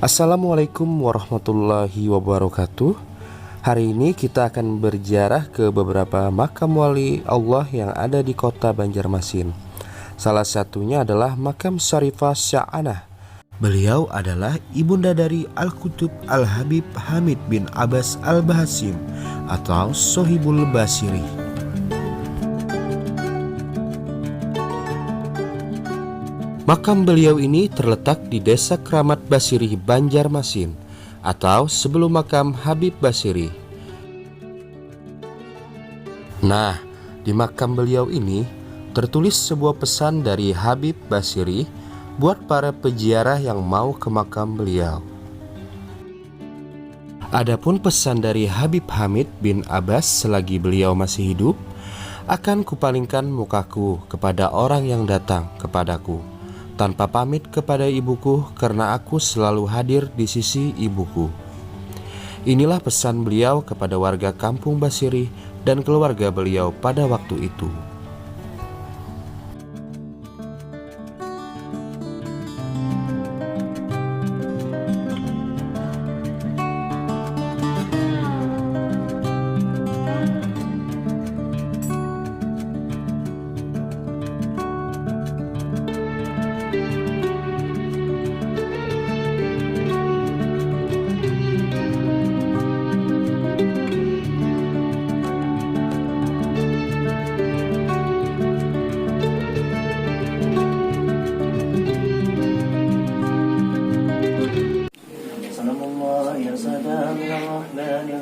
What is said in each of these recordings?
Assalamualaikum warahmatullahi wabarakatuh. Hari ini kita akan berziarah ke beberapa makam wali Allah yang ada di kota Banjarmasin. Salah satunya adalah makam Syarifah Sya'anah. Beliau adalah ibunda dari Al-Qutub Al-Habib Hamid bin Abbas Al-Bahasim atau Sohibul Basiri. Makam beliau ini terletak di Desa Kramat Basiri, Banjarmasin, atau sebelum makam Habib Basiri. Nah, di makam beliau ini tertulis sebuah pesan dari Habib Basiri buat para peziarah yang mau ke makam beliau. Adapun pesan dari Habib Hamid bin Abbas selagi beliau masih hidup, akan kupalingkan mukaku kepada orang yang datang kepadaku tanpa pamit kepada ibuku, karena aku selalu hadir di sisi ibuku. Inilah pesan beliau kepada warga kampung Basiri dan keluarga beliau pada waktu itu.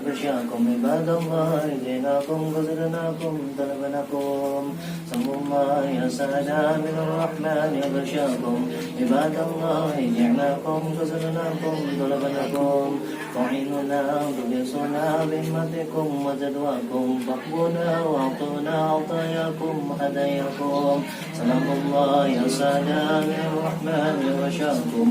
يغشاكم عباد الله جئناكم قصرناكم طلبناكم صلى الله يا سلام من الرحمن يغشاكم عباد الله جئناكم قصرناكم طلبناكم تعيننا تغيثنا بهمتكم وجدواكم فاقبلنا واعطونا عطاياكم هداياكم سلام الله يا سلام من الرحمن يغشاكم.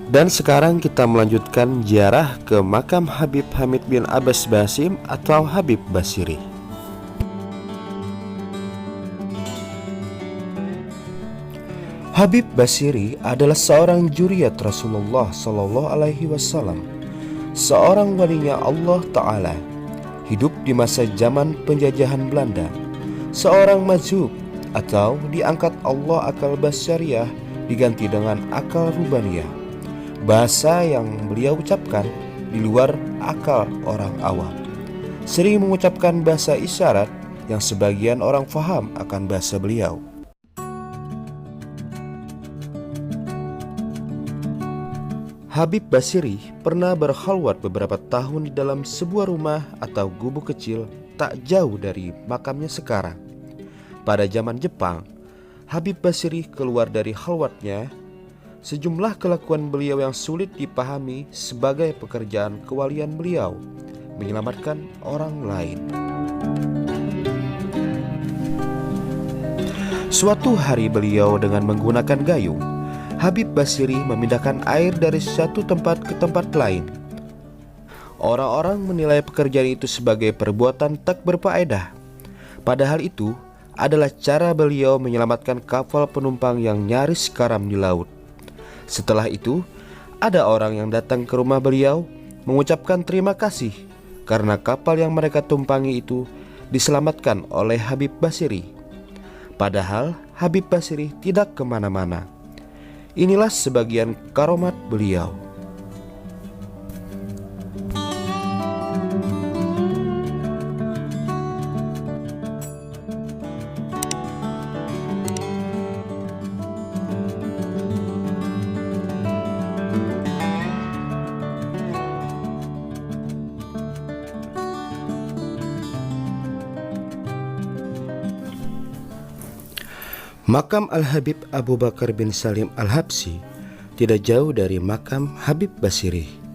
Dan sekarang kita melanjutkan ziarah ke makam Habib Hamid bin Abbas Bahasim atau Habib Basiri. Habib Basiri adalah seorang juriyat Rasulullah Shallallahu Alaihi Wasallam, seorang walinya Allah Ta'ala, hidup di masa zaman penjajahan Belanda, seorang majzub atau diangkat Allah akal basyariah diganti dengan akal rubaniyah. Bahasa yang beliau ucapkan di luar akal orang awam. Sering mengucapkan bahasa isyarat yang sebagian orang faham akan bahasa beliau. Habib Basiri pernah berkhalwat beberapa tahun di dalam sebuah rumah atau gubuk kecil tak jauh dari makamnya sekarang. Pada zaman Jepang, Habib Basiri keluar dari khalwatnya. Sejumlah kelakuan beliau yang sulit dipahami sebagai pekerjaan kewalian beliau, menyelamatkan orang lain. Suatu hari beliau dengan menggunakan gayung, Habib Basiri memindahkan air dari satu tempat ke tempat lain. Orang-orang menilai pekerjaan itu sebagai perbuatan tak berfaedah. Padahal itu adalah cara beliau menyelamatkan kapal penumpang yang nyaris karam di laut. Setelah itu, ada orang yang datang ke rumah beliau mengucapkan terima kasih karena kapal yang mereka tumpangi itu diselamatkan oleh Habib Basiri. Padahal Habib Basiri tidak kemana-mana. Inilah sebagian karomat beliau. Makam Al-Habib Abu Bakar bin Salim Al-Habsyi tidak jauh dari makam Habib Basiri.